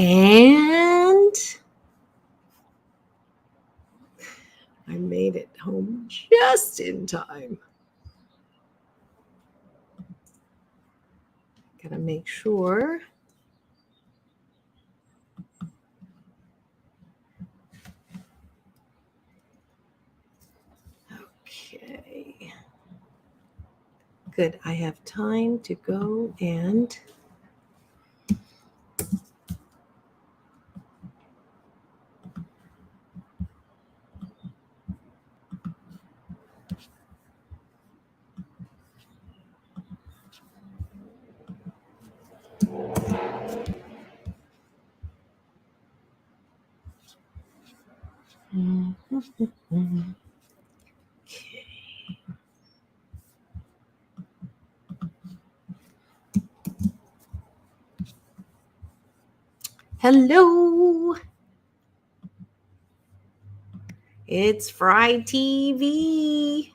And I made it home just in time. Gotta make sure. Okay. Good. I have time to go and okay. Hello. It's Fry TV.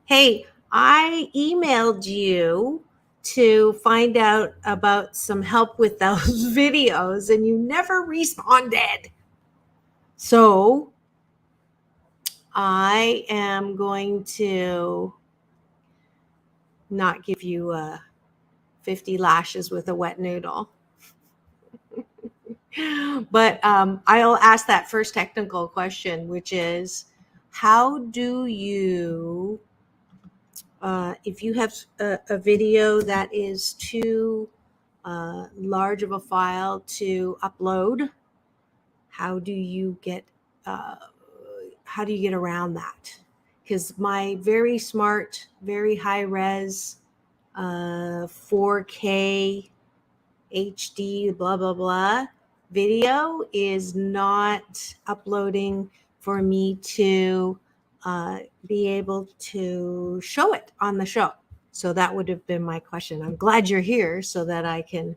Hey, I emailed you to find out about some help with those videos and you never responded. So I am going to not give you 50 lashes with a wet noodle. But I'll ask that first technical question, which is, how do you, if you have a video that is too large of a file to upload, how do you get around that? Because my very smart, very high res 4K HD blah blah blah video is not uploading for me to be able to show it on the show. So that would have been my question. I'm glad you're here so that I can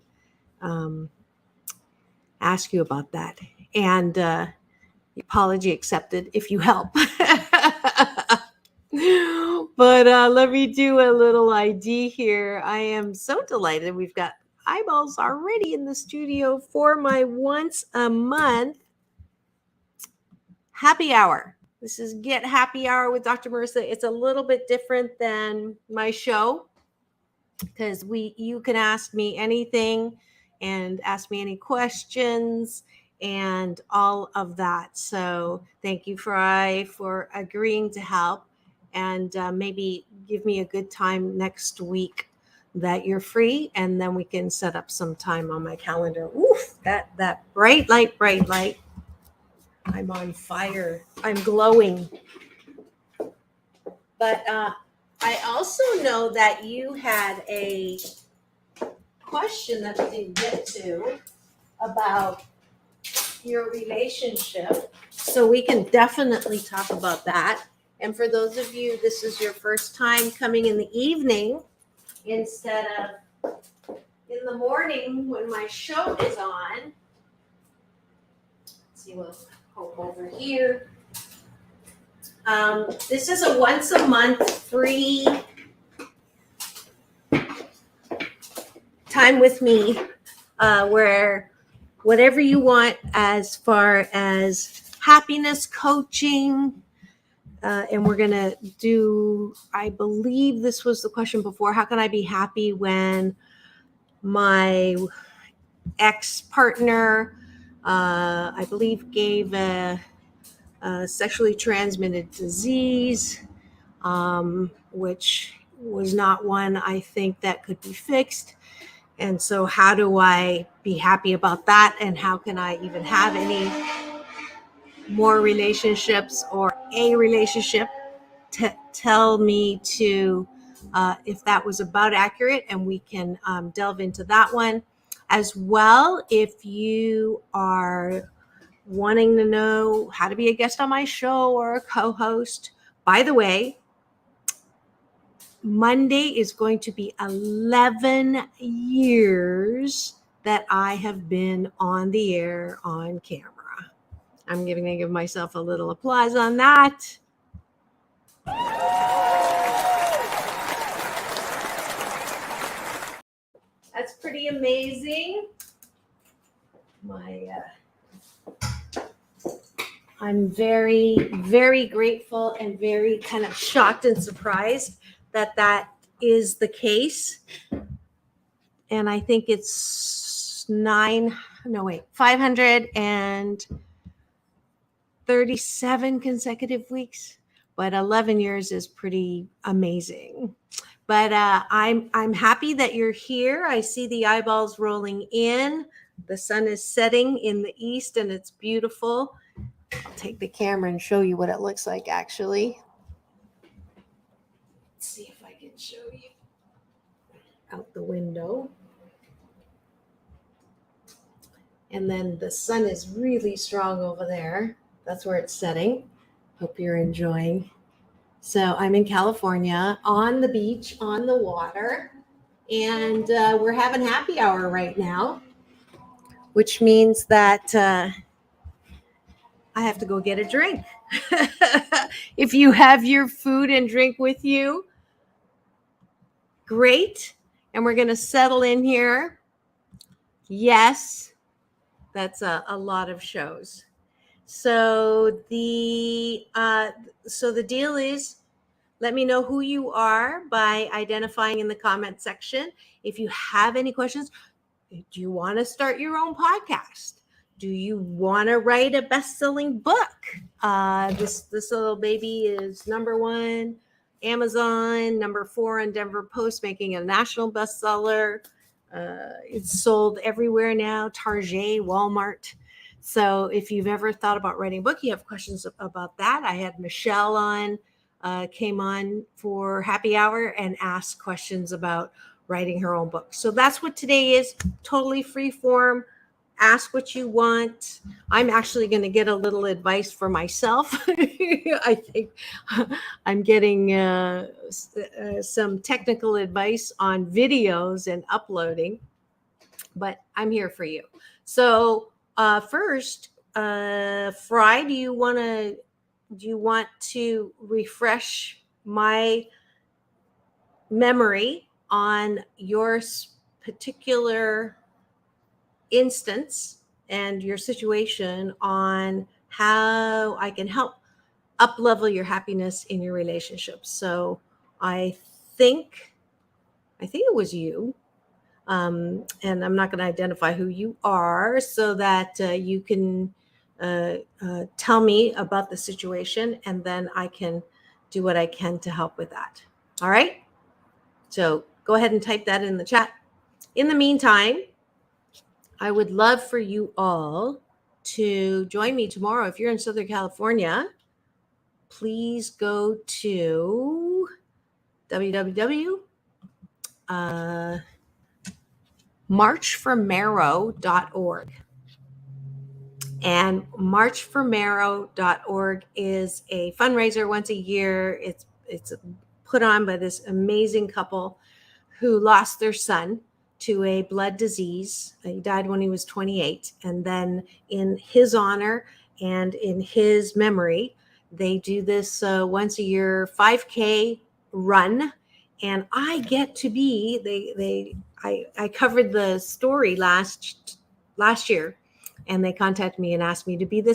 ask you about that. And apology accepted if you help. But let me do a little ID here. I am so delighted. We've got eyeballs already in the studio for my once a month happy hour. This is Get Happy Hour with Dr. Marissa. It's a little bit different than my show because you can ask me anything and ask me any questions and all of that. So thank you, Fry, for agreeing to help, and maybe give me a good time next week that you're free, and then we can set up some time on my calendar. Oof, that bright light. I'm on fire. I'm glowing. But I also know that you had a question that we didn't get to about your relationship. So we can definitely talk about that. And for those of you, this is your first time coming in the evening instead of in the morning when my show is on. Let's see, we'll go over here. This is a once a month free time with me where whatever you want as far as happiness coaching, and we're going to do, I believe this was the question before, how can I be happy when my ex-partner, I believe, gave a sexually transmitted disease, which was not one I think that could be fixed. And so how do I be happy about that? And how can I even have any more relationships or a relationship? Tell me to if that was about accurate, and we can delve into that one as well. If you are wanting to know how to be a guest on my show or a co-host, by the way, Monday is going to be 11 years that I have been on the air on camera. I'm going to give myself a little applause on that. That's pretty amazing. I'm very, very grateful and very kind of shocked and surprised that that is the case. And I think it's 537 consecutive weeks, but 11 years is pretty amazing. But I'm happy that you're here. I see the eyeballs rolling in. The sun is setting in the east and it's beautiful. I'll take the camera and show you what it looks like actually. Let's see if I can show you out the window. And then the sun is really strong over there. That's where it's setting. Hope you're enjoying. So I'm in California on the beach, on the water, and we're having happy hour right now, which means that I have to go get a drink. If you have your food and drink with you, great. And we're going to settle in here. Yes, that's a lot of shows. So the deal is, let me know who you are by identifying in the comment section. If you have any questions, do you want to start your own podcast? Do you want to write a best-selling book? This little baby is #1 Amazon, #4 on Denver Post, making a national bestseller. It's sold everywhere now, Target, Walmart. So if you've ever thought about writing a book, you have questions about that. I had Michelle on, came on for happy hour and asked questions about writing her own book. So that's what today is, totally free form. Ask what you want. I'm actually going to get a little advice for myself. I think I'm getting some technical advice on videos and uploading, but I'm here for you. So first, Fry, do you want to refresh my memory on your particular instance and your situation on how I can help up-level your happiness in your relationships? So I think it was you. And I'm not going to identify who you are so that you can tell me about the situation, and then I can do what I can to help with that. All right? So go ahead and type that in the chat. In the meantime, I would love for you all to join me tomorrow. If you're in Southern California, please go to www.marchformarrow.org. And marchformarrow.org is a fundraiser once a year. It's put on by this amazing couple who lost their son to a blood disease. He died when he was 28. And then in his honor and in his memory, they do this once a year 5K run. And I get to be, I covered the story last year, and they contacted me and asked me to be the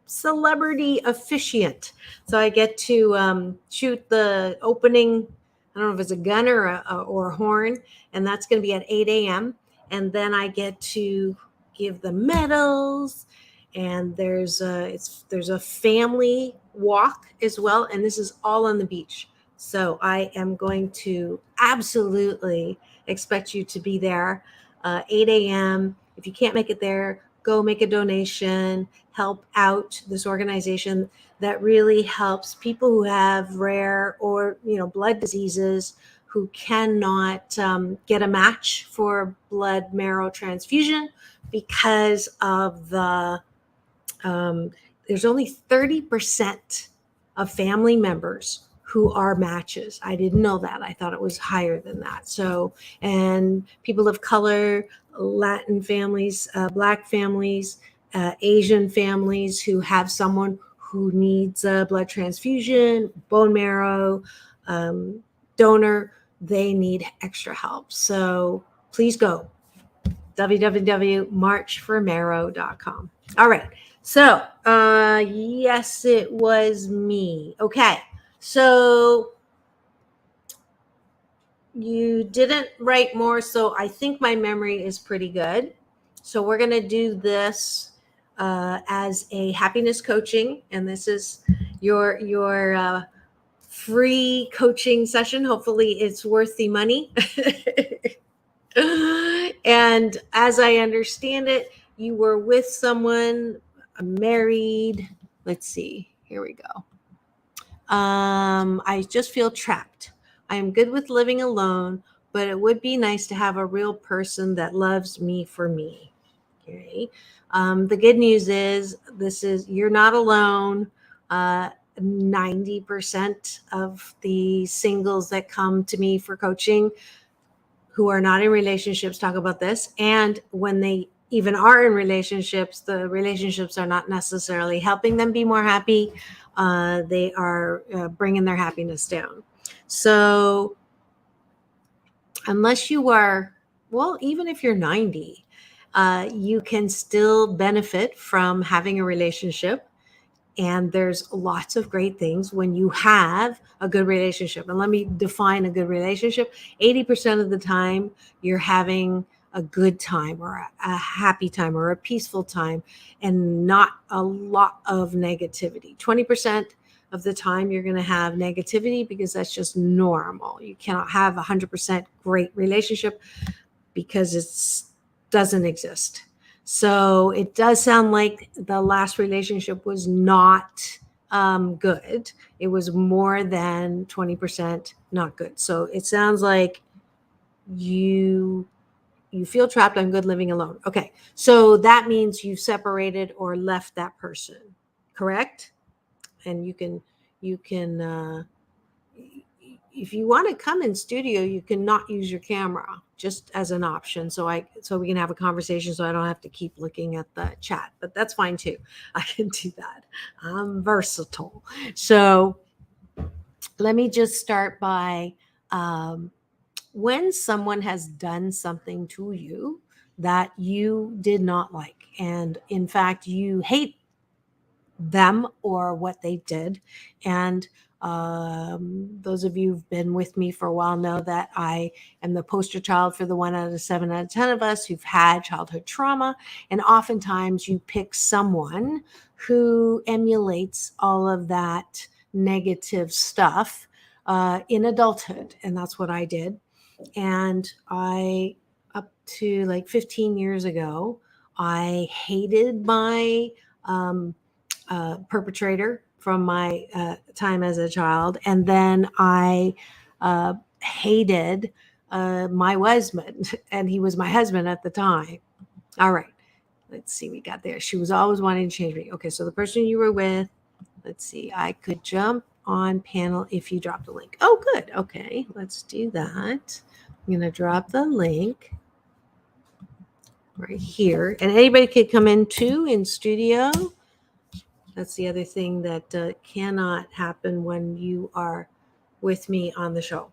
celebrity officiant. So I get to shoot the opening, I don't know if it's a gun or a horn, and that's going to be at 8 a.m. And then I get to give the medals, and there's a family walk as well, and this is all on the beach. So I am going to absolutely expect you to be there 8 a.m. If you can't make it there, go make a donation, help out this organization that really helps people who have rare or blood diseases who cannot get a match for blood marrow transfusion because of the there's only 30% of family members who are matches. I didn't know that. I thought it was higher than that. So, and people of color, Latin families, Black families, Asian families who have someone who needs a blood transfusion, bone marrow, donor, they need extra help. So please go. www.marchformarrow.com. All right. So, yes, it was me. Okay. So you didn't write more, so I think my memory is pretty good. So we're going to do this as a happiness coaching, and this is your free coaching session. Hopefully it's worth the money. And as I understand it, you were with someone, married. Let's see. Here we go. I just feel trapped. I am good with living alone, but it would be nice to have a real person that loves me for me. Okay. The good news is you're not alone. 90% of the singles that come to me for coaching who are not in relationships talk about this. And when they even are in relationships, the relationships are not necessarily helping them be more happy. They are bringing their happiness down. So unless you are, well, even if you're 90, you can still benefit from having a relationship. And there's lots of great things when you have a good relationship. And let me define a good relationship. 80% of the time, you're having a good time or a happy time or a peaceful time and not a lot of negativity. 20% of the time, you're going to have negativity because that's just normal. You cannot have a 100% great relationship because it doesn't exist. So it does sound like the last relationship was not good. It was more than 20% not good. So it sounds like you feel trapped. I'm good living alone. Okay. So that means you've separated or left that person, correct? And you can if you want to come in studio, you can not use your camera just as an option. So we can have a conversation so I don't have to keep looking at the chat, but that's fine too. I can do that. I'm versatile. So let me just start by when someone has done something to you that you did not like, and in fact, you hate them or what they did. And those of you who've been with me for a while know that I am the poster child for the 1 out of 7 out of 10 of us who've had childhood trauma. And oftentimes you pick someone who emulates all of that negative stuff in adulthood. And that's what I did. And up to like 15 years ago, I hated my perpetrator from my time as a child. And then I hated my husband, and he was my husband at the time. All right. Let's see. We got there. She was always wanting to change me. Okay. So the person you were with, let's see. I could jump on panel if you drop the link. Oh, good. Okay. Let's do that. I'm going to drop the link right here. And anybody could come in too in studio. That's the other thing that cannot happen when you are with me on the show.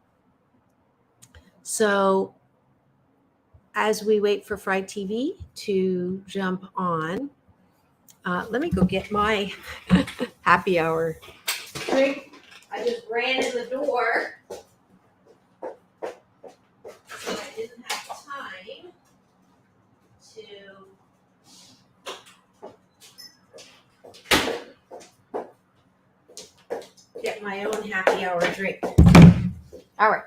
So as we wait for Fried TV to jump on, let me go get my happy hour drink. I just ran in the door, so I didn't have time to get my own happy hour drink. All right.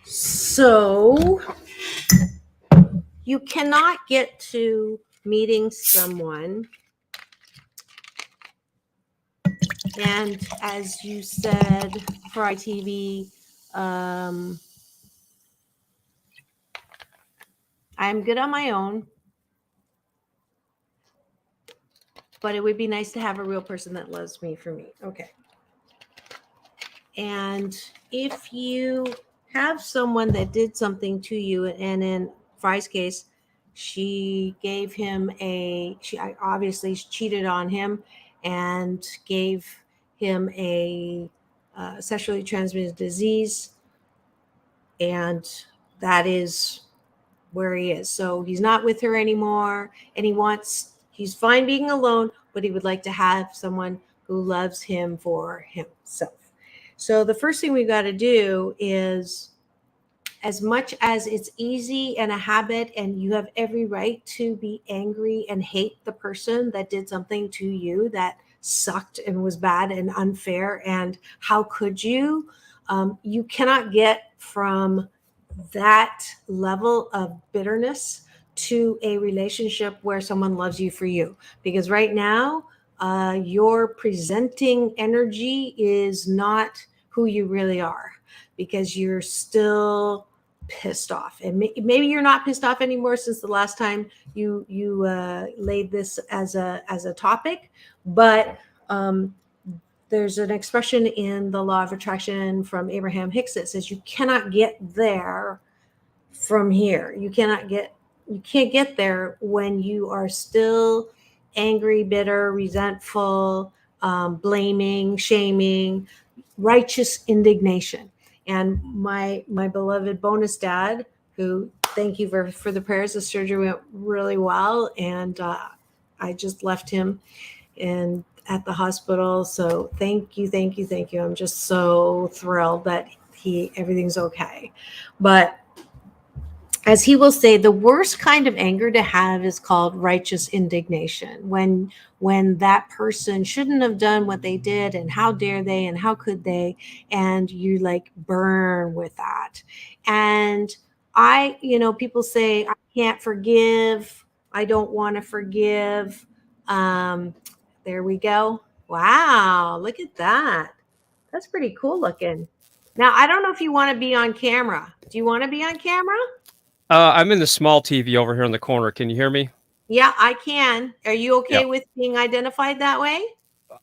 So you cannot get to meeting someone, and as you said, for ITV, I'm good on my own, but it would be nice to have a real person that loves me for me. Okay. And if you have someone that did something to you, and in Fry's case, she gave him she obviously cheated on him and gave him a sexually transmitted disease. And that is where he is. So he's not with her anymore, and he's fine being alone, but he would like to have someone who loves him for himself. So the first thing we've got to do is, as much as it's easy and a habit, and you have every right to be angry and hate the person that did something to you that sucked and was bad and unfair, and how could you, you cannot get from that level of bitterness to a relationship where someone loves you for you. Because right now, your presenting energy is not who you really are, because you're still pissed off. And maybe you're not pissed off anymore since the last time you laid this as a topic. But there's an expression in the law of attraction from Abraham Hicks that says you cannot get there from here. You can't get there when you are still angry, bitter, resentful, blaming, shaming, righteous indignation. And my beloved bonus dad, who, thank you for the prayers. The surgery went really well, and I just left him and at the hospital. So thank you, thank you, thank you. I'm just so thrilled that everything's okay. But as he will say, the worst kind of anger to have is called righteous indignation, when that person shouldn't have done what they did, and how dare they, and how could they, and you like burn with that. And people say, I can't forgive, I don't want to forgive. There we go. Wow, look at that. That's pretty cool looking. Now, I don't know if you want to be on camera. Do you want to be on camera? I'm in the small TV over here in the corner. Can you hear me? Yeah, I can. Are you Yeah. okay with being identified that way?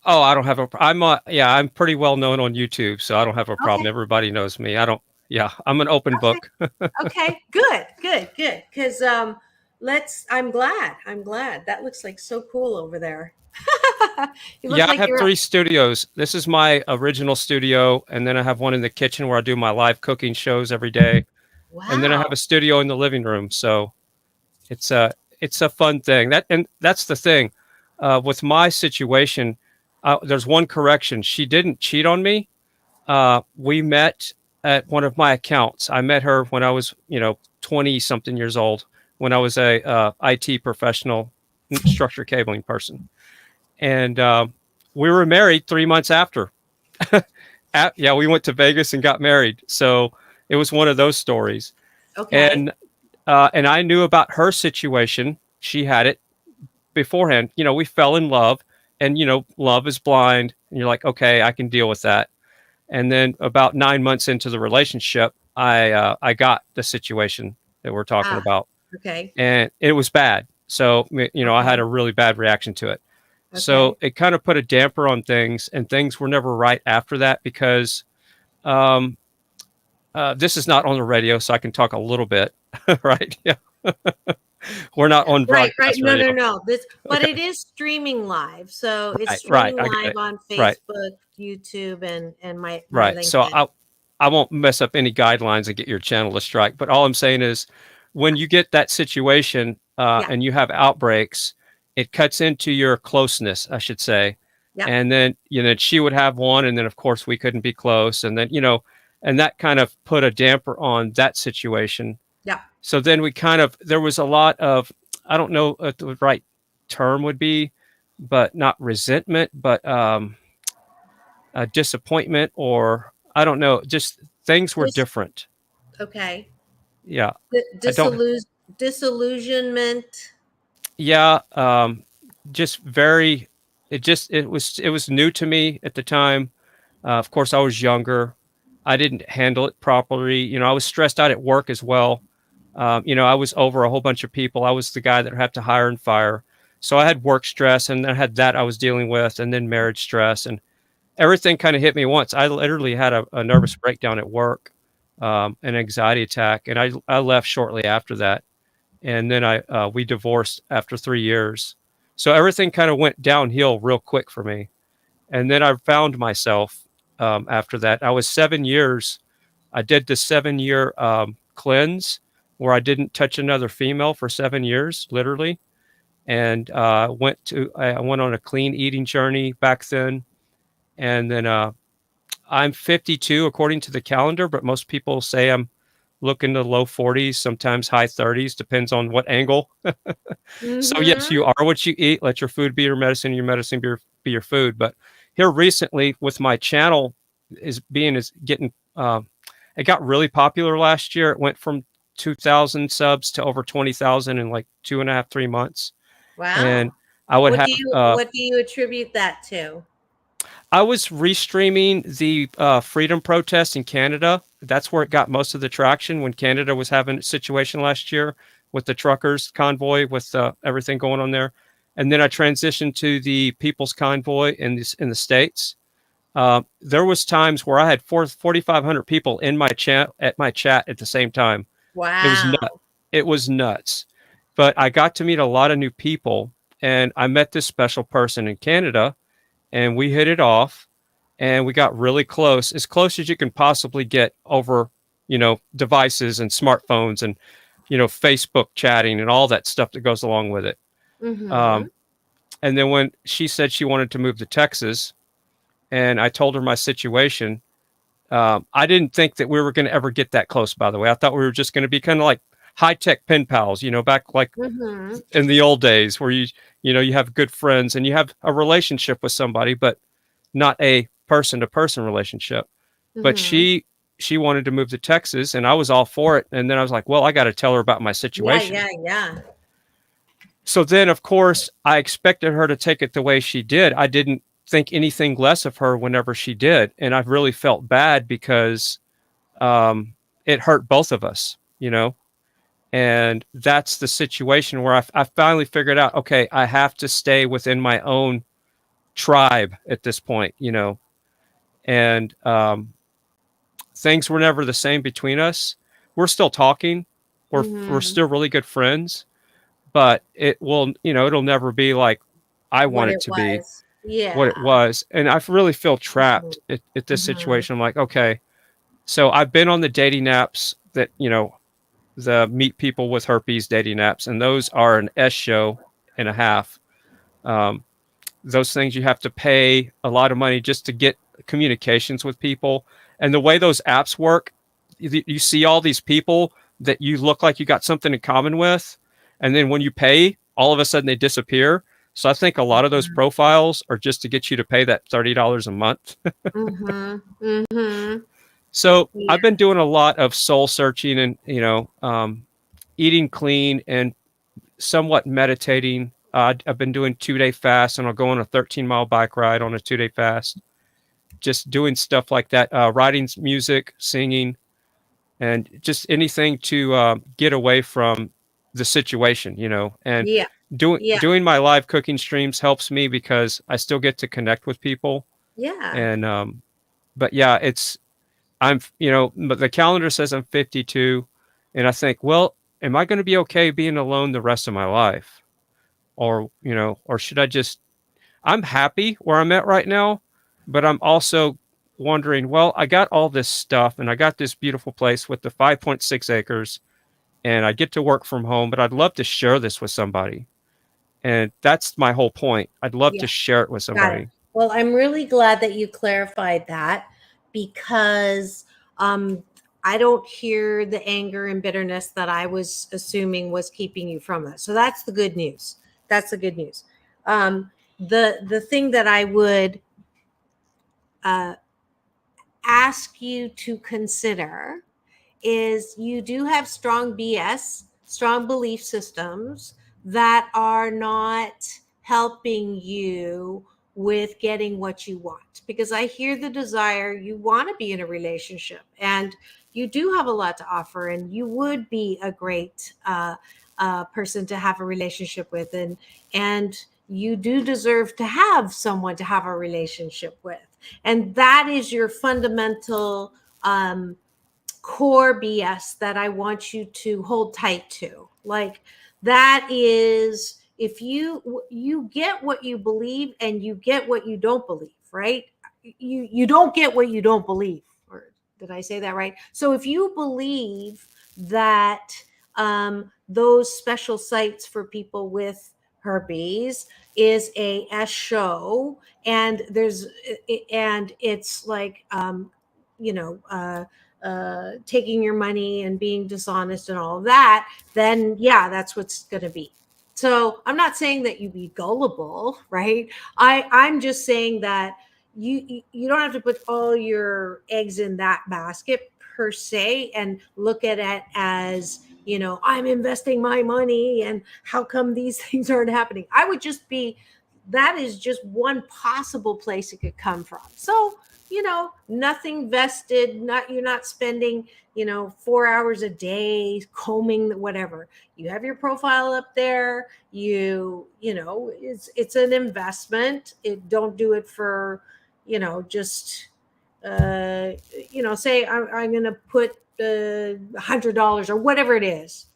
Oh, I don't have a. I'm pretty well known on YouTube, so I don't have a problem. Okay. Everybody knows me. I don't. Yeah, I'm an open Okay. book. Okay. Good. Good. Good. Because I'm glad. I'm glad. That looks like so cool over there. You look Yeah, I like have you're. 3 studios. This is my original studio, and then I have one in the kitchen where I do my live cooking shows every day, and then I have Wow. a studio in the living room. So it's a it's a fun thing. That's the thing with my situation. There's one correction. She didn't cheat on me. We met at one of my accounts. I met her when I was, 20 something years old, when I was a IT professional, structure cabling person. And we were married 3 months after. Yeah, we went to Vegas and got married. So it was one of those stories. Okay. And I knew about her situation. She had it beforehand. We fell in love, and, love is blind. And you're like, okay, I can deal with that. And then about 9 months into the relationship, I got the situation that we're talking Ah. about, Okay. and it was bad. So I had Okay. a really bad reaction to it. So Okay. it kind of put a damper on things, and things were never right after that because um, this is not on the radio, so I can talk a little bit, right? Yeah, we're not on Right. Right. broadcast No. No. radio. No. But Okay, it is streaming live. So it's right, right. streaming I get live it. on Right, Facebook, YouTube, and my right. So LinkedIn. I won't mess up any guidelines and get your channel to strike. But all I'm saying is, when you get that situation Yeah. and you have outbreaks, it cuts into your closeness, I should say. Yeah. And then she would have one, and then of course we couldn't be close, and then and that kind of put a damper on that situation. Yeah. So then there was a lot of, I don't know what the right term would be, but not resentment, but disappointment, or I don't know, just things were Dis- different. okay. Yeah, I don't. Disillusion, disillusionment. Yeah, just very. It was new to me at the time. Of course, I was younger. I didn't handle it properly. I was stressed out at work as well. I was over a whole bunch of people. I was the guy that had to hire and fire. So I had work stress, and I had that I was dealing with, and then marriage stress, and everything kind of hit me once. I literally had a nervous breakdown at work, an anxiety attack, and I left shortly after that. And then we divorced after 3 years. So everything kind of went downhill real quick for me. And then I found myself after that. I was 7 years I did the 7-year cleanse where I didn't touch another female for 7 years, literally, and I went on a clean eating journey back then, and then I'm 52 according to the calendar, but most people say I'm looking to low 40s, sometimes high 30s, depends on what angle. So yes, Mm-hmm. you are what you eat. Let your food be your medicine be your food. But here recently, with my channel is getting, it got really popular last year. It went from 2,000 subs to over 20,000 in like 2.5, 3 months. And Wow. I would have, What do you attribute that to? I was restreaming the freedom protest in Canada. That's where it got most of the traction when Canada was having a situation last year with the truckers convoy, with everything going on there. And then I transitioned to the People's Convoy in the States. There was times where I had 4,500 people in my chat at the same time. It was nuts. Wow. It was nuts. But I got to meet a lot of new people, and I met this special person in Canada, and we hit it off, and we got really close, as close as you can possibly get over, devices and smartphones and, Facebook chatting and all that stuff that goes along with it. Mm-hmm. Um, and then when she said she wanted to move to Texas, and I told her my situation, I didn't think that we were going to ever get that close. By the way, I thought we were just going to be kind of like high tech pen pals, back like Mm-hmm. in the old days where you have good friends and you have a relationship with somebody, but not a person to person relationship. But Mm-hmm. she wanted to move to Texas, and I was all for it. And then I was like, well, I got to tell her about my Yeah, situation. yeah, yeah. So then, of course, I expected her to take it the way she did. I didn't think anything less of her whenever she did. And I really felt bad because it hurt both of us. And that's the situation where I finally figured out, okay, I have to stay within my own tribe at this point. And things were never the same between us. We're still talking. We're Mm-hmm. still really good friends, but it'll never be like I What want it it to be, was. what Yeah. it was. And I really feel Mm-hmm. trapped at this Mm-hmm. situation. I'm like, okay, so I've been on the dating apps that, the meet people with herpes dating apps, and those are an S show and a half. Um, those things you have to pay a lot of money just to get communications with people. And the way those apps work, you see all these people that you look like you got something in common with, and then when you pay, all of a sudden they disappear. So I think a lot of those profiles are just to get you to pay that $30 a month. Mm-hmm. Mm-hmm. So I've Yeah. been doing a lot of soul searching and eating clean and somewhat meditating. I've been doing 2-day fasts, and I'll go on a 13-mile bike ride on a 2-day fast. Just doing stuff like that, writing music, singing, and just anything to get away from the situation. And Yeah. doing Yeah. doing my live cooking streams helps me because I still get to connect with people. Yeah. And but yeah, but the calendar says I'm 52, and I think, well, am I going to be okay being alone the rest of my life? Or should I just, I'm happy where I'm at right now, but I'm also wondering, well, I got all this stuff and I got this beautiful place with the 5.6 acres and I get to work from home, but I'd love to share this with somebody. And that's my whole point. I'd love Yeah. to share it with Got it. somebody. Well, I'm really glad that you clarified that because um, I don't hear the anger and bitterness that I was assuming was keeping you from that. So that's the good news. That's the good news. The thing that I would uh, ask you to consider is you do have strong BS, strong belief systems that are not helping you with getting what you want. Because I hear the desire, you want to be in a relationship and you do have a lot to offer, and you would be a great person to have a relationship with, and you do deserve to have someone to have a relationship with, and that is your fundamental core BS that I want you to hold tight to. Like that is, if you get what you believe and you get what you don't believe, right? You don't get what you don't believe. Or Did I say that right? So if you believe that those special sites for people with herpes is a show, and it's like you know taking your money and being dishonest and all of that, then yeah, that's what's going to be. So I'm not saying that you be gullible, right? I'm just saying that you don't have to put all your eggs in that basket per se, and look at it as, I'm investing my money and how come these things aren't happening. I would just be, that is just one possible place it could come from. So, nothing vested, you're not spending, 4 hours a day combing whatever. You have your profile up there. It's an investment. Don't do it for, just say I'm going to put $100 or whatever it is,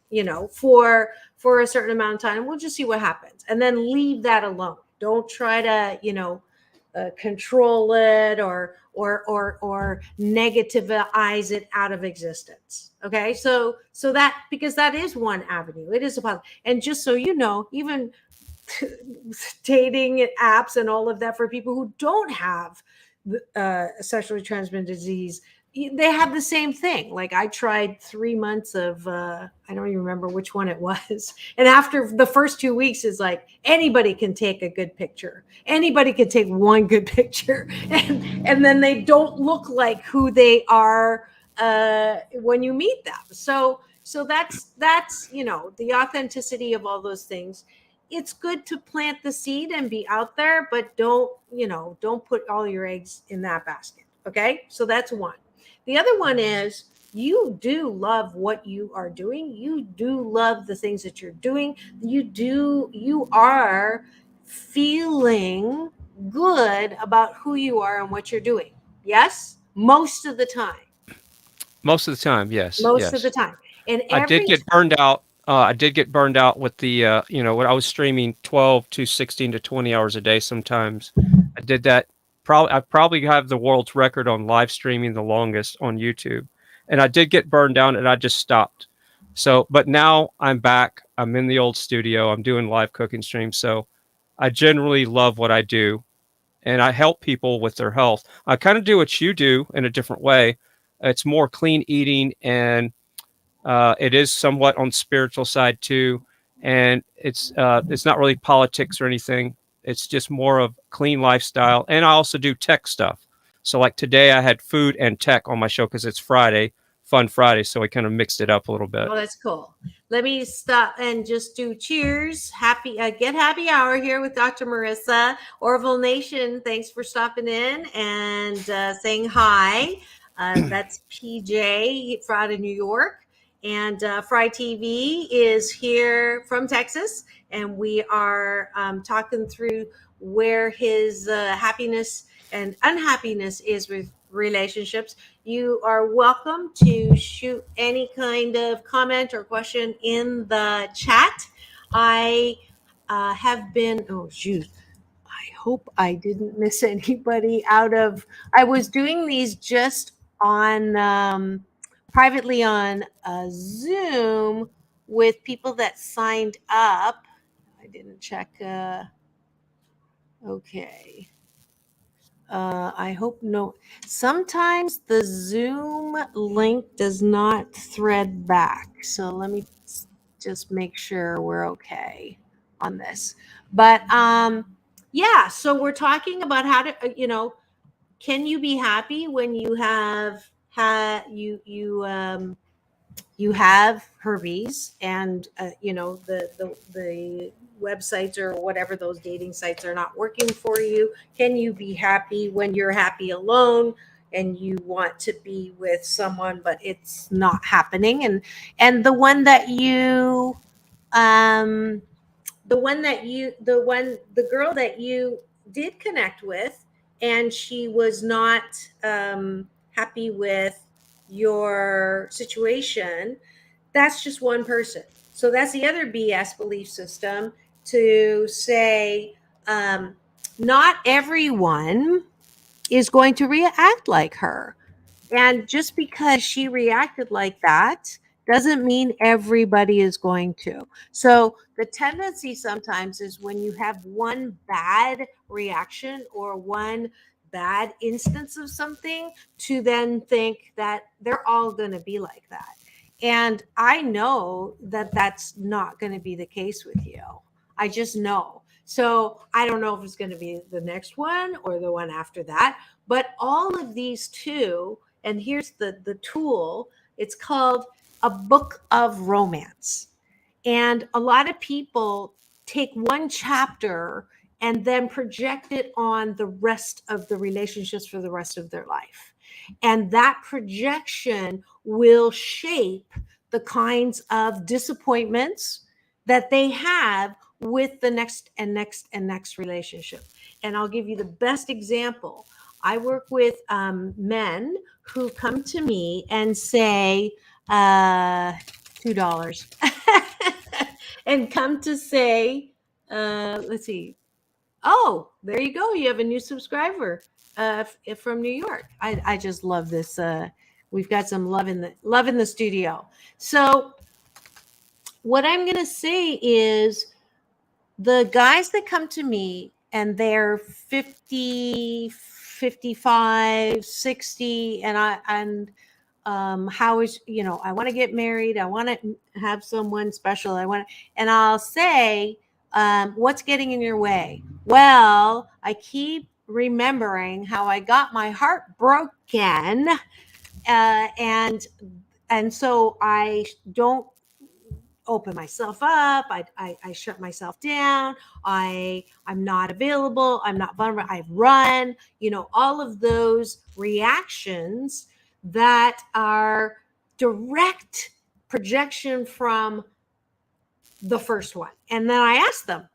for a certain amount of time. We'll just see what happens, and then leave that alone. Don't try to, control it or negativize it out of existence. Okay, so that, because that is one avenue. It is a positive. And just so you know, even dating apps and all of that for people who don't have sexually transmitted disease, they have the same thing. Like, I tried 3 months of I don't even remember which one it was, and after the first 2 weeks is like, anybody can take a good picture, anybody can take one good picture, and then they don't look like who they are when you meet them. So that's the authenticity of all those things. It's good to plant the seed and be out there, but don't put all your eggs in that basket. Okay, so that's one. The other one is, you do love what you are doing. You do love the things that you're doing. You are feeling good about who you are and what you're doing. Yes, most of the time. Most of the time, yes, Most of the yes. time. And I did every get burned out. I did get burned out with the, when I was streaming 12 to 16 to 20 hours a day sometimes. I did that. I probably have the world's record on live streaming the longest on YouTube. And I did get burned down and I just stopped. So, but now I'm back. I'm in the old studio. I'm doing live cooking streams. So I generally love what I do and I help people with their health. I kind of do what you do in a different way. It's more clean eating, and it is somewhat on spiritual side too, and it's not really politics or anything. It's just more of clean lifestyle, and I also do tech stuff. So like today, I had food and tech on my show because it's Friday, Fun Friday. So I kind of mixed it up a little bit. Oh, that's cool. Let me stop and just do cheers. Get happy hour here with Dr. Marissa. Orville Nation, thanks for stopping in and saying hi. That's PJ out of New York. And Fry TV is here from Texas. And we are talking through where his happiness and unhappiness is with relationships. You are welcome to shoot any kind of comment or question in the chat. I have been, oh, shoot. I hope I didn't miss anybody out of, I was doing these just on privately on Zoom with people that signed up. I didn't check. Okay. I hope no. Sometimes the Zoom link does not thread back. So let me just make sure we're okay on this. But yeah, so we're talking about how to, can you be happy when you have had you have herpes, and the websites or whatever, those dating sites, are not working for you? Can you be happy when you're happy alone and you want to be with someone but it's not happening? And um the girl that you did connect with, and she was not happy with your situation, that's just one person. So that's the other BS belief system, to say not everyone is going to react like her. And just because she reacted like that doesn't mean everybody is going to. So the tendency sometimes is when you have one bad reaction or one bad instance of something to then think that they're all going to be like that. And I know that that's not going to be the case with you. I just know. So I don't know if it's going to be the next one or the one after that, but all of these two, and here's the tool, it's called a book of romance. And a lot of people take one chapter and then project it on the rest of the relationships for the rest of their life. And that projection will shape the kinds of disappointments that they have with the next and next and next relationship. And I'll give you the best example. I work with men who come to me and say, $2 and come to say, let's see. Oh, there you go. You have a new subscriber from New York. I just love this. We've got some love in the studio. So what I'm going to say is the guys that come to me and they're 50, 55, 60, and how is, I want to get married, I want to have someone special, and I'll say, what's getting in your way? Well, I keep remembering how I got my heart broken, and so I don't open myself up. I shut myself down. I'm not available. I'm not vulnerable. I run, all of those reactions that are direct projection from the first one. And then I ask them,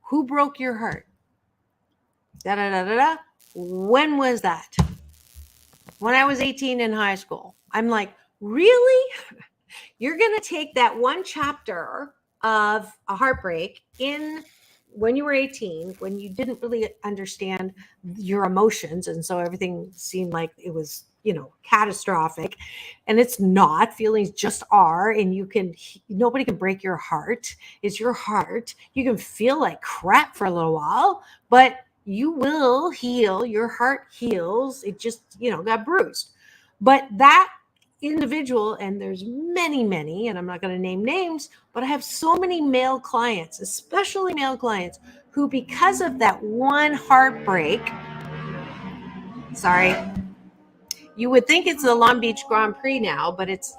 who broke your heart? Da, da, da, da, da. When was that? When I was 18 in high school. I'm like, really? You're going to take that one chapter of a heartbreak in when you were 18, when you didn't really understand your emotions. And so everything seemed like it was, catastrophic, and it's not. Feelings just are. And nobody can break your heart. It's your heart. You can feel like crap for a little while, but you will heal. Your heart heals. It just, got bruised. But that individual, and there's many, and I'm not going to name names, but I have so many male clients, especially male clients, who because of that one heartbreak, sorry, you would think it's the Long Beach Grand Prix now, but it's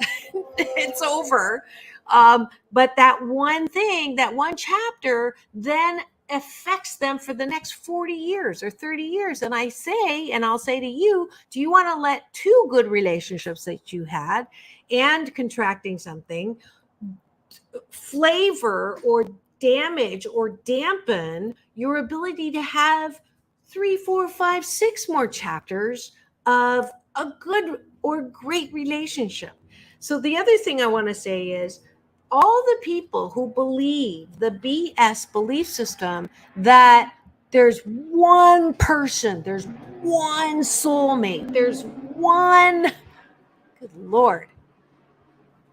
it's over. But that one thing, that one chapter, then affects them for the next 40 years or 30 years. And I'll say to you, do you want to let two good relationships that you had and contracting something flavor or damage or dampen your ability to have 3, 4, 5, 6 more chapters of a good or great relationship? So the other thing I want to say is all the people who believe the BS belief system that there's one person, there's one soulmate, there's one, good Lord,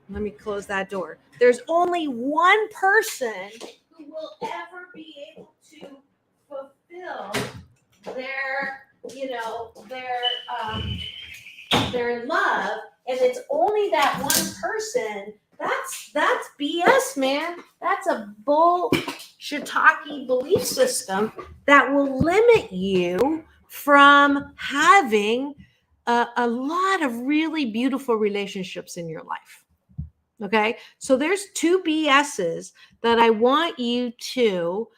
let me close that door. There's only one person who will ever be able to fulfill their love, and it's only that one person. That's BS, man. That's a bull shiitake belief system that will limit you from having a lot of really beautiful relationships in your life. Okay, so there's two BSs that I want you to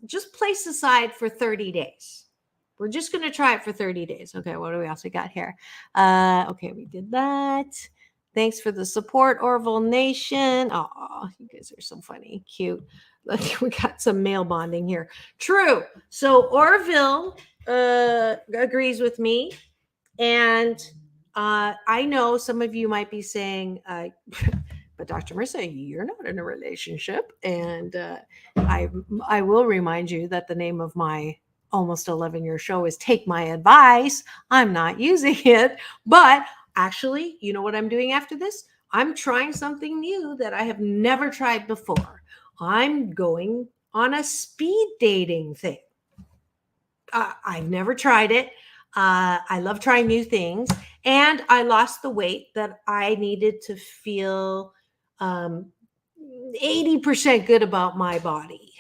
just place aside for 30 days. We're just going to try it for 30 days. Okay, what do we else we got here? Okay, we did that. Thanks for the support, Orville Nation. Oh, you guys are so funny, cute. We got some male bonding here. True. So Orville agrees with me, and I know some of you might be saying, but Dr. Marissa, you're not in a relationship. And I will remind you that the name of my almost 11-year show is take my advice. I'm not using it. But actually, you know what I'm doing after this? I'm trying something new that I have never tried before. I'm going on a speed dating thing. I've never tried it. I love trying new things. And I lost the weight that I needed to feel 80% good about my body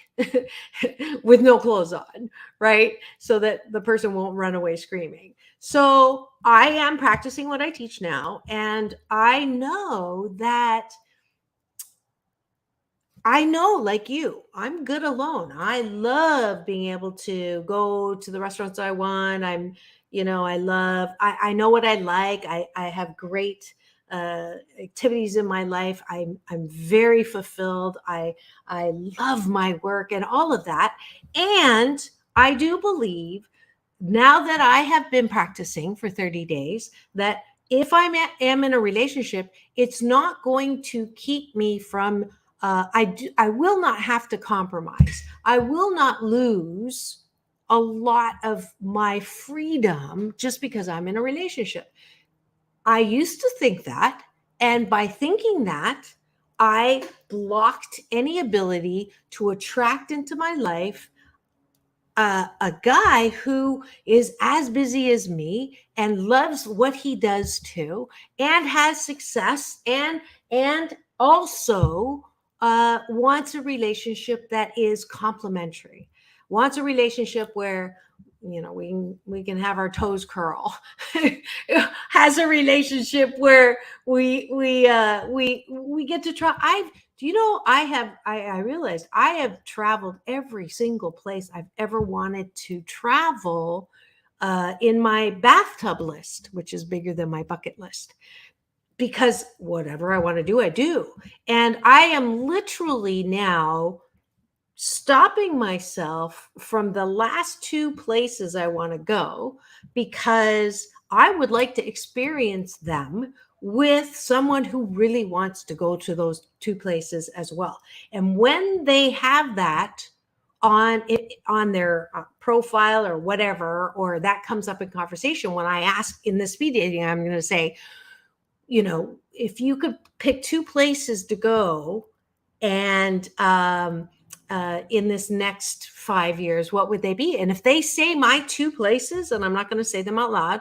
with no clothes on, right? So that the person won't run away screaming. So I am practicing what I teach now. And I know that I know, like you, I'm good alone. I love being able to go to the restaurants I want. I know what I like. I have great activities in my life. I'm very fulfilled. I love my work and all of that. And I do believe now that I have been practicing for 30 days that if am in a relationship, it's not going to keep me from I will not have to compromise. I will not lose a lot of my freedom just because I'm in a relationship. I used to think that. And by thinking that, I blocked any ability to attract into my life a guy who is as busy as me and loves what he does too, and has success, and also wants a relationship that is complementary, wants a relationship where we can have our toes curl, has a relationship where we get to try. I realized I have traveled every single place I've ever wanted to travel in my bathtub list, which is bigger than my bucket list, because whatever I want to do, I do. And I am literally now stopping myself from the last two places I want to go because I would like to experience them with someone who really wants to go to those two places as well. And when they have that on their profile or whatever, or that comes up in conversation, when I ask in the speed dating, I'm going to say, if you could pick two places to go and in this next 5 years, what would they be? And if they say my two places, and I'm not going to say them out loud,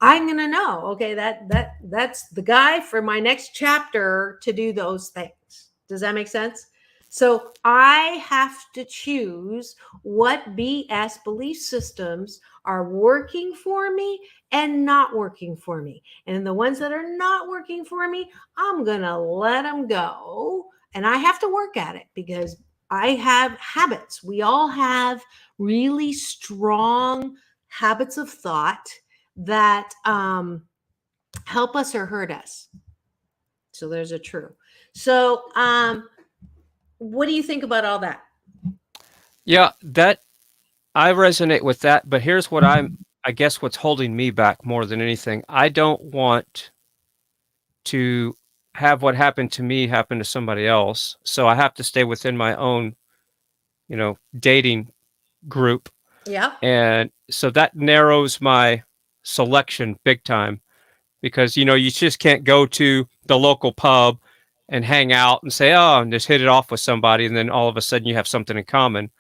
I'm going to know, okay, that's the guy for my next chapter to do those things. Does that make sense? So I have to choose what BS belief systems are working for me and not working for me. And the ones that are not working for me, I'm going to let them go. And I have to work at it because I have habits. We all have really strong habits of thought that help us or hurt us. So there's a true. So what do you think about all that? Yeah, that I resonate with that, but here's what I guess what's holding me back more than anything. I don't want to have what happened to me happen to somebody else. So I have to stay within my own, dating group. Yeah. And so that narrows my selection big time because, you just can't go to the local pub and hang out and say, oh, and just hit it off with somebody. And then all of a sudden you have something in common.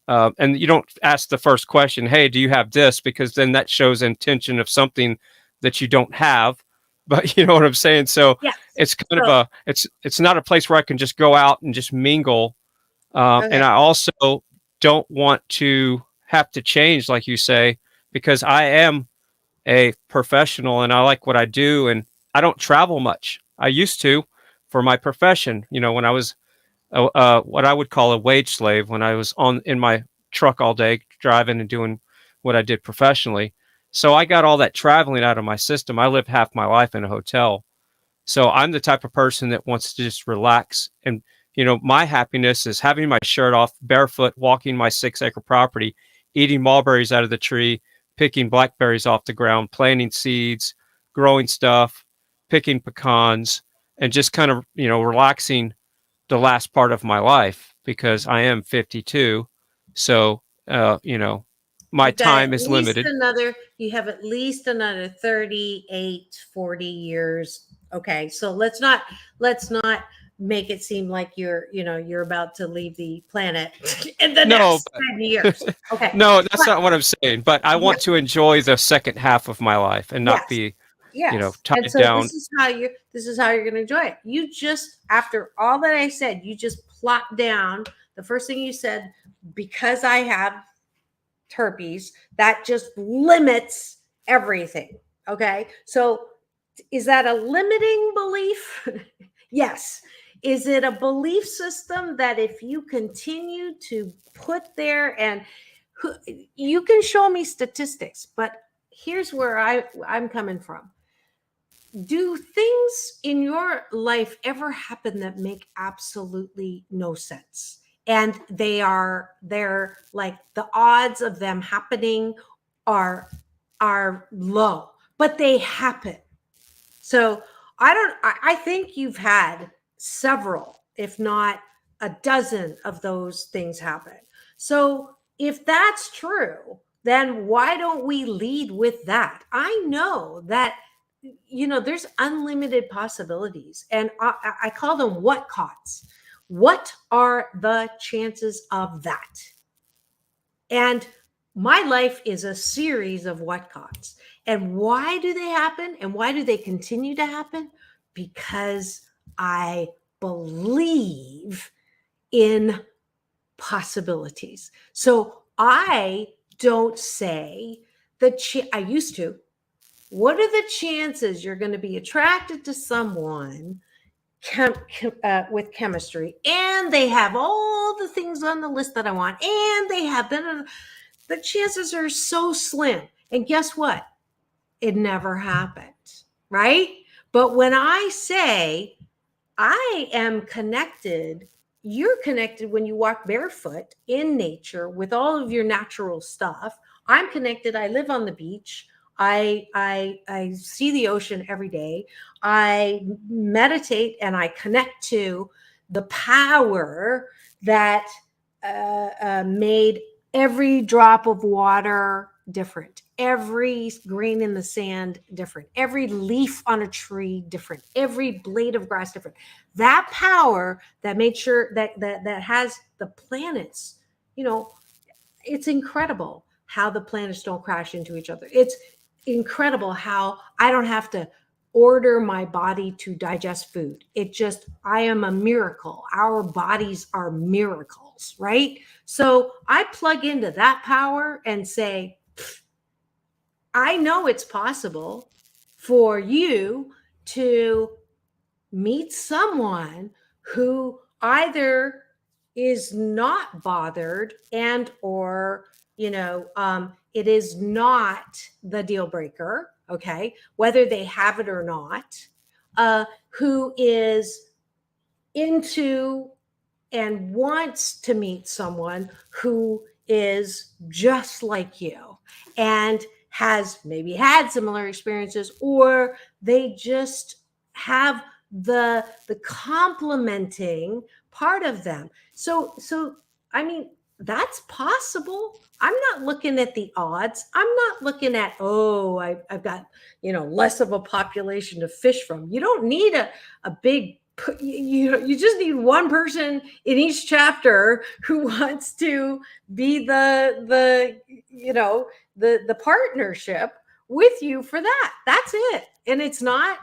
And you don't ask the first question, hey, do you have this? Because then that shows intention of something that you don't have. But you know what I'm saying? So Yes. it's kind of it's not a place where I can just go out and just mingle. Okay. And I also don't want to have to change, like you say, because I am a professional and I like what I do. And I don't travel much. I used to for my profession, when I was what I would call a wage slave, when I was in my truck all day driving and doing what I did professionally. So I got all that traveling out of my system. I lived half my life in a hotel. So I'm the type of person that wants to just relax. And, my happiness is having my shirt off, barefoot, walking my 6-acre property, eating mulberries out of the tree, picking blackberries off the ground, planting seeds, growing stuff, picking pecans, and just kind of, relaxing the last part of my life because I am 52. So, my You've got time at is least limited. you have at least another 38, 40 years. Okay. So let's not make it seem like you're about to leave the planet in the No, next 10 years. Okay. no, that's But not what I'm saying. But I yeah, want to enjoy the second half of my life and not yes. be, Yes. And tied so down. this is how you're going to enjoy it. You just, after all that I said, you just plot down the first thing you said, because I have herpes, that just limits everything. Okay. So is that a limiting belief? Yes. Is it a belief system that if you continue to put there, and you can show me statistics, but here's where I'm coming from. Do things in your life ever happen that make absolutely no sense? And they're like, the odds of them happening are low, but they happen. So I think you've had several, if not a dozen of those things happen. So if that's true, then why don't we lead with that? I know that, there's unlimited possibilities, and I call them what cots. What are the chances of that? And my life is a series of what cots. And why do they happen? And why do they continue to happen? Because I believe in possibilities. So I don't say I used to. What are the chances you're going to be attracted to someone with chemistry, and they have all the things on the list that I want, and they have been, the chances are so slim. And guess what? It never happened, right? But when I say I am connected, you're connected when you walk barefoot in nature with all of your natural stuff. I'm connected. I live on the beach. I see the ocean every day. I meditate and I connect to the power that made every drop of water different, every grain in the sand different, every leaf on a tree different, every blade of grass different. That power that made sure that has the planets, it's incredible how the planets don't crash into each other. It's incredible how I don't have to order my body to digest food. I am a miracle. Our bodies are miracles, right? So I plug into that power and say, I know it's possible for you to meet someone who either is not bothered and or it is not the deal breaker, okay, whether they have it or not, who is into and wants to meet someone who is just like you and has maybe had similar experiences, or they just have the complementing part of them. So I mean, that's possible. I'm not looking at the odds. I'm not looking at, I've got less of a population to fish from. You don't need a big, you just need one person in each chapter who wants to be the partnership with you for that. That's it. And it's not,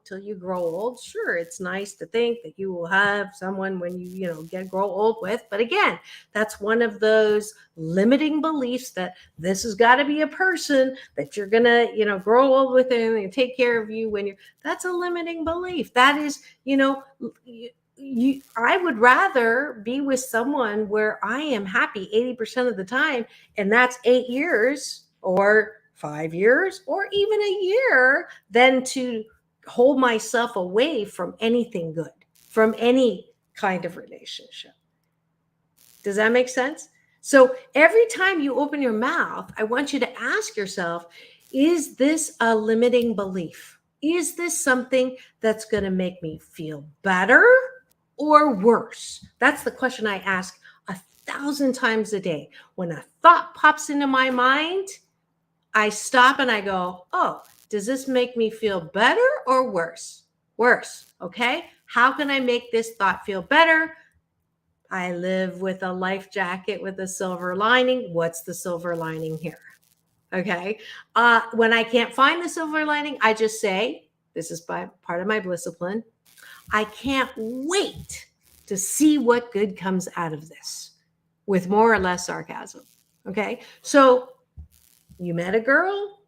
till you grow old. Sure, it's nice to think that you will have someone when you grow old with. But again, that's one of those limiting beliefs that this has got to be a person that you're gonna, grow old with and take care of you when you're. That's a limiting belief. That is, I would rather be with someone where I am happy 80% of the time, and that's 8 years or 5 years or even a year, than to hold myself away from anything good, from any kind of relationship. Does that make sense? So every time you open your mouth, I want you to ask yourself, is this a limiting belief? Is this something that's going to make me feel better or worse? That's the question I ask 1,000 times a day. When a thought pops into my mind, I stop and I go, oh, does this make me feel better or worse? Worse. Okay. How can I make this thought feel better? I live with a life jacket with a silver lining. What's the silver lining here? Okay. When I can't find the silver lining, I just say, this is part of my discipline. I can't wait to see what good comes out of this, with more or less sarcasm. Okay. So you met a girl,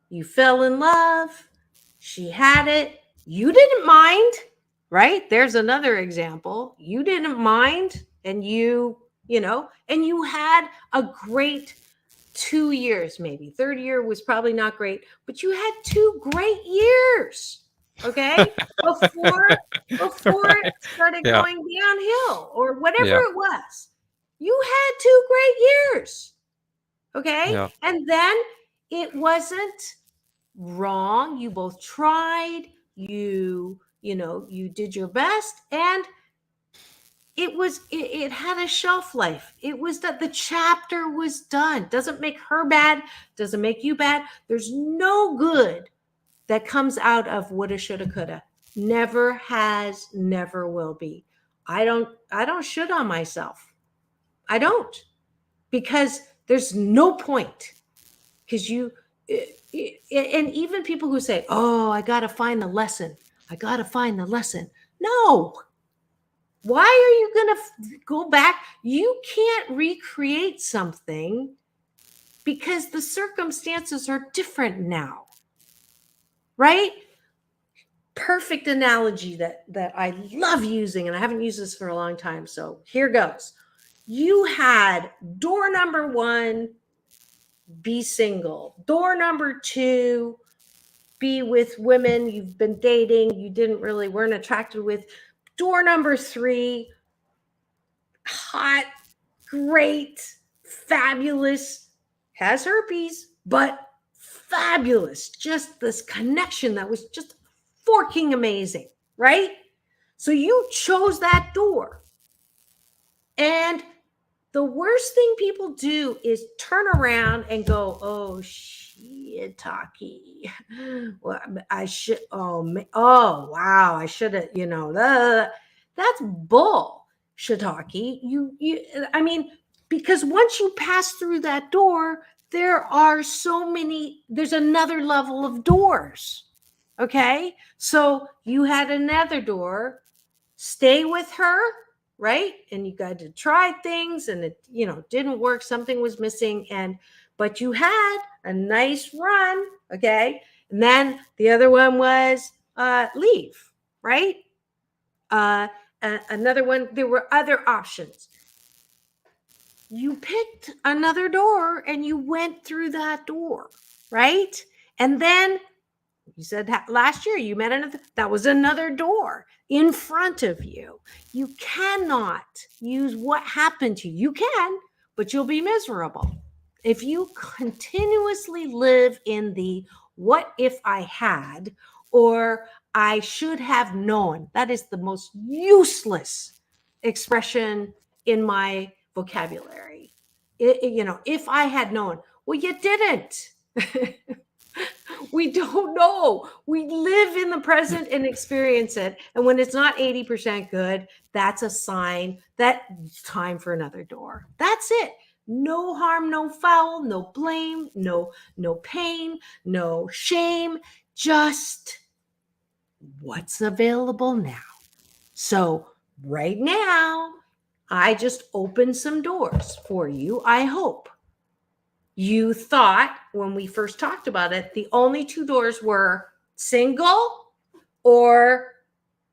you fell in love, she had it, you didn't mind, right? There's another example. You didn't mind, and you had a great 2 years, maybe. Third year was probably not great, but you had 2 great years, okay? Before it started Yeah. going downhill or whatever Yeah. it was. You had 2 great years, okay? Yeah. And then it wasn't wrong. You both tried, you did your best, and it had a shelf life. It was that the chapter was done. Doesn't make her bad, doesn't make you bad. There's no good that comes out of woulda, shoulda, coulda. Never has, never will be. I don't should on myself. I don't, because there's no point. Because and even people who say, oh, I got to find the lesson. I got to find the lesson. No. Why are you going to go back? You can't recreate something because the circumstances are different now. Right? Perfect analogy that I love using, and I haven't used this for a long time. So here goes. You had door number 1, be single. Door number 2, be with women you've been dating, you weren't attracted with. Door number 3, hot, great, fabulous, has herpes, but fabulous. Just this connection that was just forking amazing, right? So you chose that door. And the worst thing people do is turn around and go, oh, shit, Taki. Well, I should, oh, wow, I should have, that's bull, shiitake. I mean, because once you pass through that door, there's another level of doors. Okay. So you had another door, stay with her, right? And you got to try things, and it, didn't work. Something was missing. But you had a nice run. Okay. And then the other one was leave, right? Another one, there were other options. You picked another door and you went through that door, right? And then you said last year you met another, that was another door in front of you. You cannot use what happened to you. You can, but you'll be miserable. If you continuously live in the what if I had, or I should have known, that is the most useless expression in my vocabulary. If I had known, well, you didn't. We don't know. We live in the present and experience it. And when it's not 80% good, that's a sign that it's time for another door. That's it. No harm, no foul, no blame, no pain, no shame, just what's available now. So right now, I just opened some doors for you, I hope. You thought when we first talked about it, the only 2 doors were single or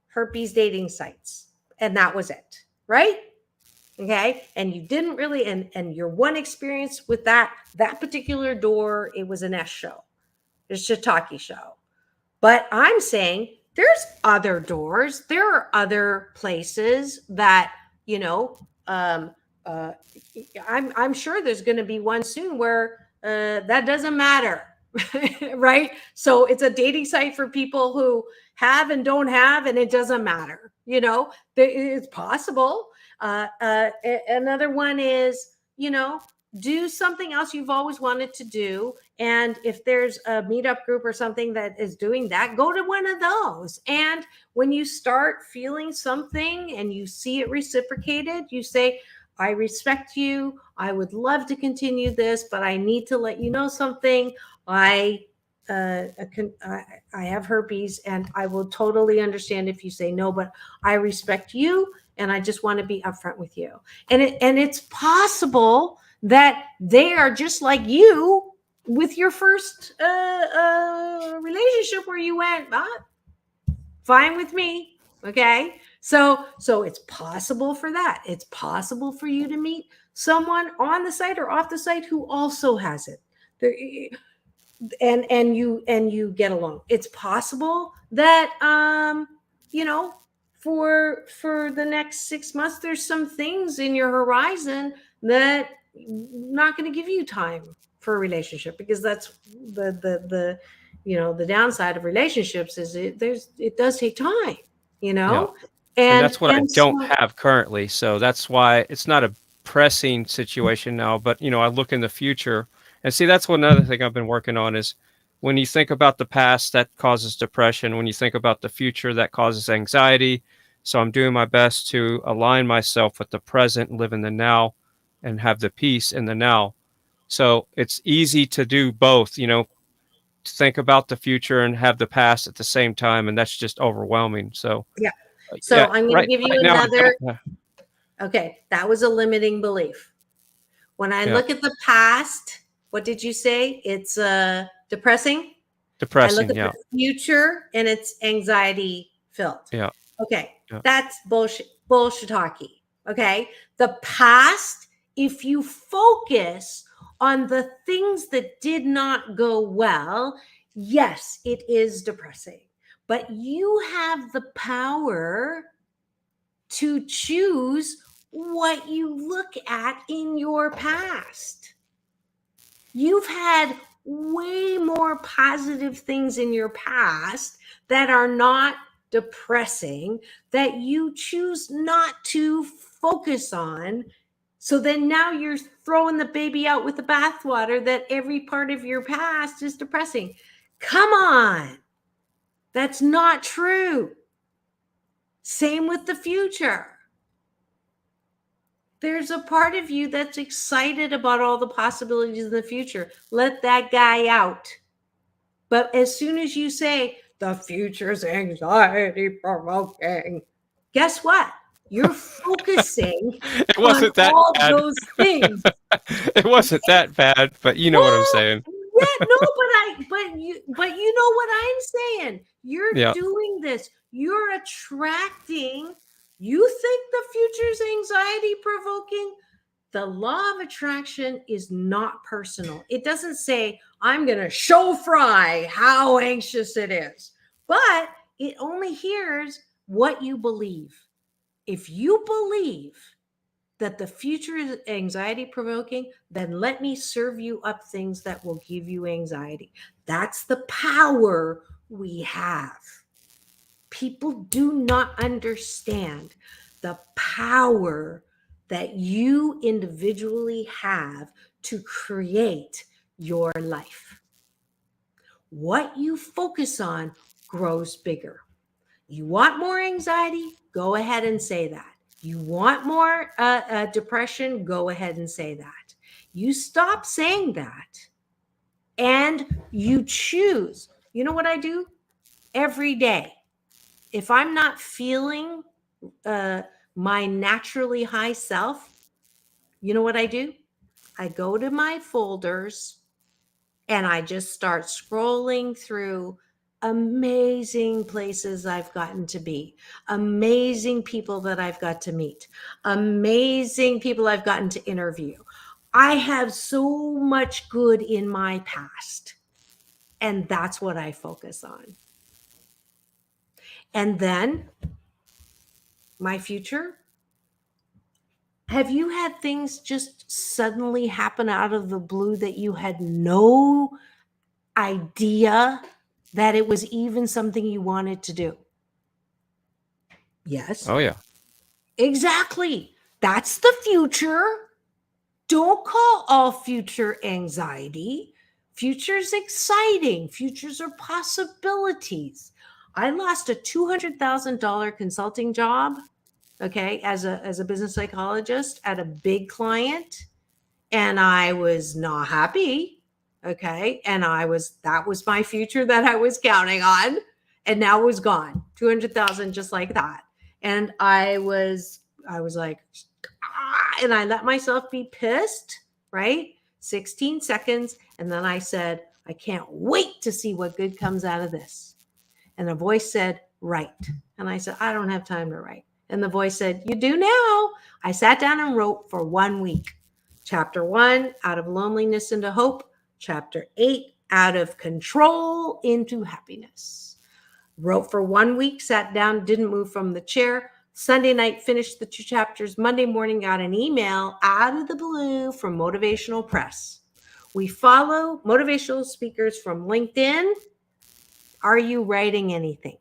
herpes dating sites. And that was it, right? Okay. And you didn't really, and your one experience with that particular door, it was an S show. It's a shiitake show. But I'm saying there's other doors. There are other places that, I'm sure there's going to be one soon where that doesn't matter, right? So it's a dating site for people who have and don't have, and it doesn't matter. It's possible. Another one is, do something else you've always wanted to do. And if there's a meetup group or something that is doing that, go to one of those. And when you start feeling something and you see it reciprocated, you say, I respect you. I would love to continue this, but I need to let you know something. I have herpes, and I will totally understand if you say no, but I respect you, and I just want to be upfront with you. And it's possible that they are just like you with your first relationship, where you went, fine with me. Okay. So it's possible for that. It's possible for you to meet someone on the site or off the site who also has it. And you get along. It's possible that for the next 6 months, there's some things in your horizon that not going to give you time for a relationship, because that's the the downside of relationships is it does take time, Yeah. And and that's what I don't so have currently. So that's why it's not a pressing situation now. But, I look in the future and see, that's one other thing I've been working on is when you think about the past, that causes depression. When you think about the future, that causes anxiety. So I'm doing my best to align myself with the present, live in the now, and have the peace in the now. So it's easy to do both, to think about the future and have the past at the same time. And that's just overwhelming. So, yeah. So yeah, I'm going to right. give you Right now, I another. don't. Okay, that was a limiting belief. When I Yeah, look at the past, what did you say? It's depressing. I look depressing. at Yeah, the future and it's anxiety filled. yeah, Okay, yeah, that's bullshit-talkie. Okay, the past, if you focus on the things that did not go well, yes, it is depressing. But you have the power to choose what you look at in your past. You've had way more positive things in your past that are not depressing, that you choose not to focus on. So then now you're throwing the baby out with the bathwater, that every part of your past is depressing. Come on. That's not true. Same with the future. There's a part of you that's excited about all the possibilities in the future. Let that guy out. But as soon as you say the future's anxiety provoking, guess what? You're focusing it on wasn't that all bad. those things. It wasn't that bad, but you know what I'm Well, saying. yeah, no, but you know what I'm saying. You're Yeah, doing this. You're attracting. You think the future's anxiety provoking? The law of attraction is not personal. It doesn't say, I'm going to show Fry how anxious it is, but it only hears what you believe. If you believe that the future is anxiety provoking, then let me serve you up things that will give you anxiety. That's the power we have. People do not understand the power that you individually have to create your life. What you focus on grows bigger. You want more anxiety? Go ahead and say that. You want more depression? Go ahead and say that. You stop saying that and you choose. You know what I do every day? If I'm not feeling uh, my naturally high self, you know what I do? I go to my folders and I just start scrolling through amazing places I've gotten to be, amazing people that I've got to meet, amazing people I've gotten to interview. I have so much good in my past, and that's what I focus on. And then my future. Have you had things just suddenly happen out of the blue that you had no idea that it was even something you wanted to do? Yes, oh yeah, exactly. That's the future. Don't call all future anxiety. Future's exciting. Futures are possibilities. I lost a $200,000 consulting job, okay, as a business psychologist at a big client, and I was not happy, okay, and that was my future that I was counting on, and now it was gone. 200,000 just like that. And I was like, and I let myself be pissed, right? 16 seconds. And then I said, I can't wait to see what good comes out of this. And a voice said, write. And I said, I don't have time to write. And the voice said, you do now. I sat down and wrote for 1 week. Chapter 1, Out of Loneliness into Hope. Chapter 8, Out of Control into Happiness. Wrote for 1 week, sat down, didn't move from the chair. Sunday night, finished the 2 chapters. Monday morning, got an email out of the blue from Motivational Press. We follow motivational speakers from LinkedIn. Are you writing anything?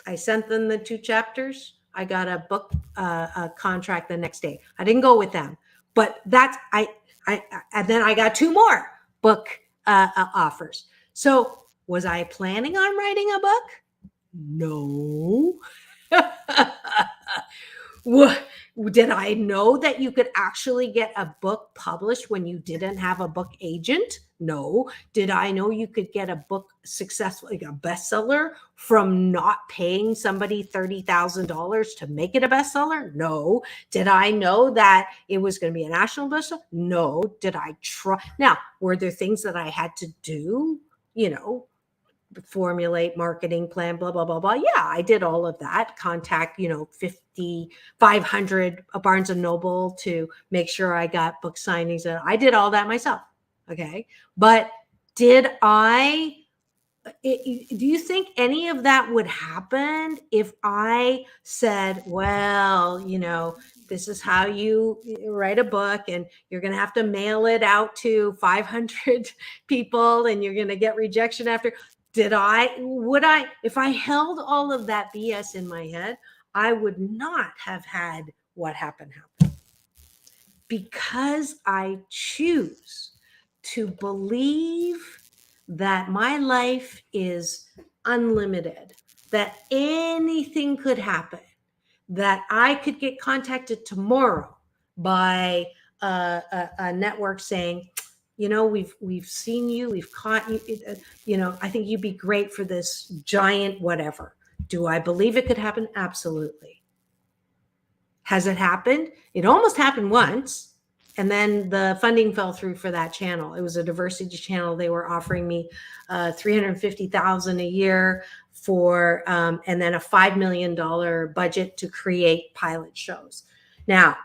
I sent them the 2 chapters. I got a book a contract the next day. I didn't go with them, but that's and then I got 2 more book offers. So was I planning on writing a book? No. Did I know that you could actually get a book published when you didn't have a book agent? No. Did I know you could get a book successful, like a bestseller, from not paying somebody $30,000 to make it a bestseller? No. Did I know that it was going to be a national bestseller? No. Did I try? Now, were there things that I had to do? Formulate marketing plan, blah, blah, blah, blah. Yeah, I did all of that. Contact, 500 Barnes and Noble to make sure I got book signings. And I did all that myself. Okay. But do you think any of that would happen if I said, well, this is how you write a book, and you're going to have to mail it out to 500 people, and you're going to get rejection after? If I held all of that BS in my head, I would not have had what happened. Because I choose to believe that my life is unlimited, that anything could happen, that I could get contacted tomorrow by a network saying, we've seen you, we've caught you, I think you'd be great for this giant whatever. Do I believe it could happen? Absolutely. Has it happened? It almost happened once, and then the funding fell through for that channel. It was a diversity channel. They were offering me $350,000 a year for, and then a $5 million budget to create pilot shows. Now,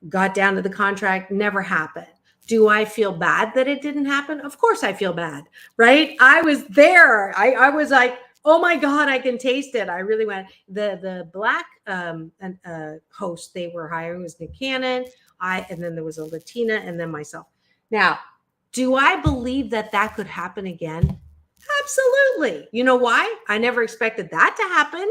got down to the contract, never happened. Do I feel bad that it didn't happen? Of course I feel bad, right? I was there. I was like, oh my God, I can taste it. I really went. The black host they were hiring was Nick Cannon. And then there was a Latina, and then myself. Now, do I believe that could happen again? Absolutely. You know why? I never expected that to happen.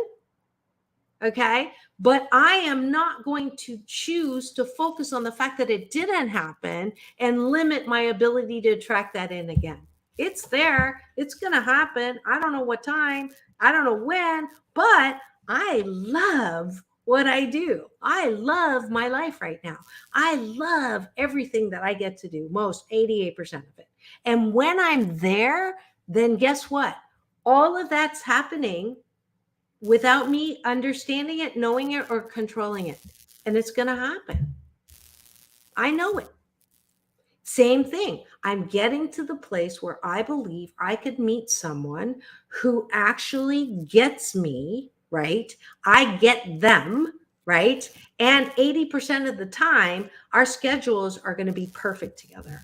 Okay. But I am not going to choose to focus on the fact that it didn't happen and limit my ability to attract that in again. It's there. It's going to happen. I don't know what time. I don't know when, but I love what I do. I love my life right now. I love everything that I get to do, 88% of it. And when I'm there, then guess what? All of that's happening without me understanding it, knowing it, or controlling it. And it's going to happen. I know it. Same thing. I'm getting to the place where I believe I could meet someone who actually gets me, right? I get them, right? And 80% of the time, our schedules are going to be perfect together.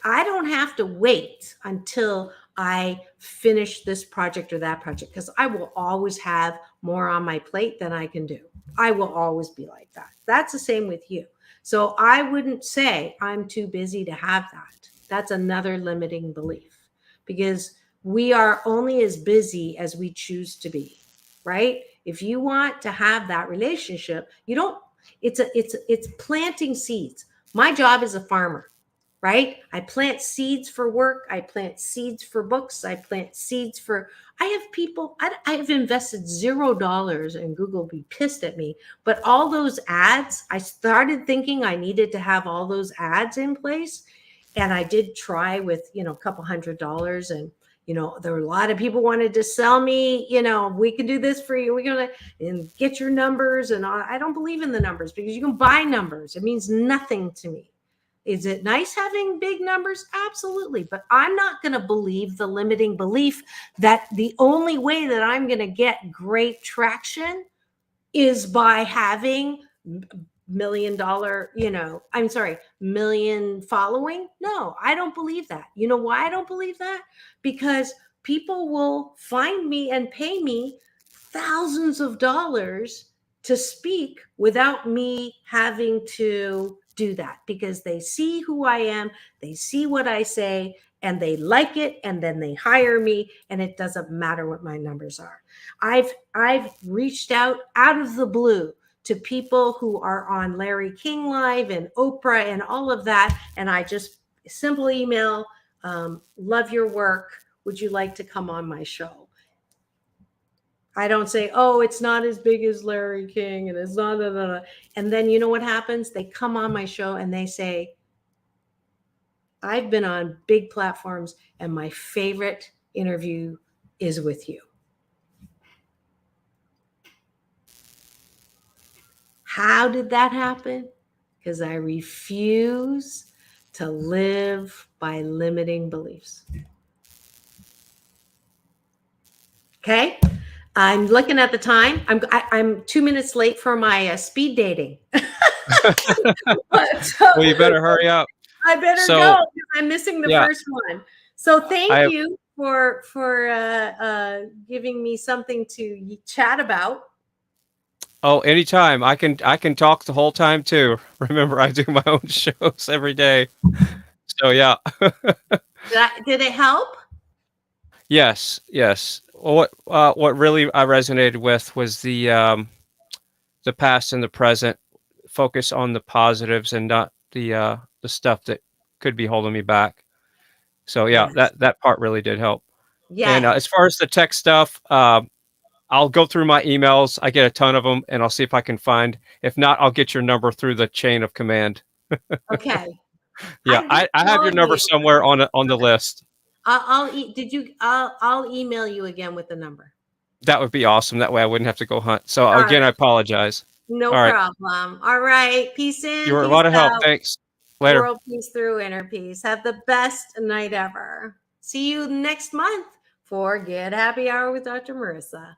I don't have to wait until I finish this project or that project, because I will always have more on my plate than I can do. I will always be like that. That's the same with you. So I wouldn't say I'm too busy to have that. That's another limiting belief, because we are only as busy as we choose to be, right? If you want to have that relationship, you don't, it's planting seeds. My job is a farmer, right? I plant seeds for work. I plant seeds for books. I plant seeds for, I have people, I have invested $0 and Google will be pissed at me. But all those ads, I started thinking I needed to have all those ads in place. And I did try with, a couple $100, and, there were a lot of people wanted to sell me, we can do this for you. We're going to and get your numbers. And I don't believe in the numbers because you can buy numbers. It means nothing to me. Is it nice having big numbers? Absolutely. But I'm not going to believe the limiting belief that the only way that I'm going to get great traction is by having million following. No, I don't believe that. You know why I don't believe that? Because people will find me and pay me thousands of dollars to speak without me having to do that, because they see who I am, they see what I say, and they like it, and then they hire me, and it doesn't matter what my numbers are. I've reached out of the blue to people who are on Larry King Live and Oprah and all of that, and I just simple email, love your work, would you like to come on my show? I don't say, oh, it's not as big as Larry King and it's not, and then you know what happens? They come on my show and they say, I've been on big platforms and my favorite interview is with you. How did that happen? Because I refuse to live by limiting beliefs. Okay? I'm looking at the time. I'm 2 minutes late for my speed dating. Well, you better hurry up. I better go because I'm missing the first one. So thank you for giving me something to chat about. Oh, anytime. I can talk the whole time too. Remember, I do my own shows every day. So yeah. Did it help? Yes. What really I resonated with was the past and the present. Focus on the positives and not the stuff that could be holding me back. So yeah, Yes. that part really did help. Yeah. And as far as the tech stuff, I'll go through my emails. I get a ton of them, and I'll see if I can find. If not, I'll get your number through the chain of command. Okay. Yeah, I have your number somewhere on the list. I'll email you again with the number. That would be awesome. That way I wouldn't have to go hunt. So again, I apologize. No problem. All right. Peace in. You were a lot of help. Thanks. Later. World peace through inner peace. Have the best night ever. See you next month for Get Happy Hour with Dr. Marissa.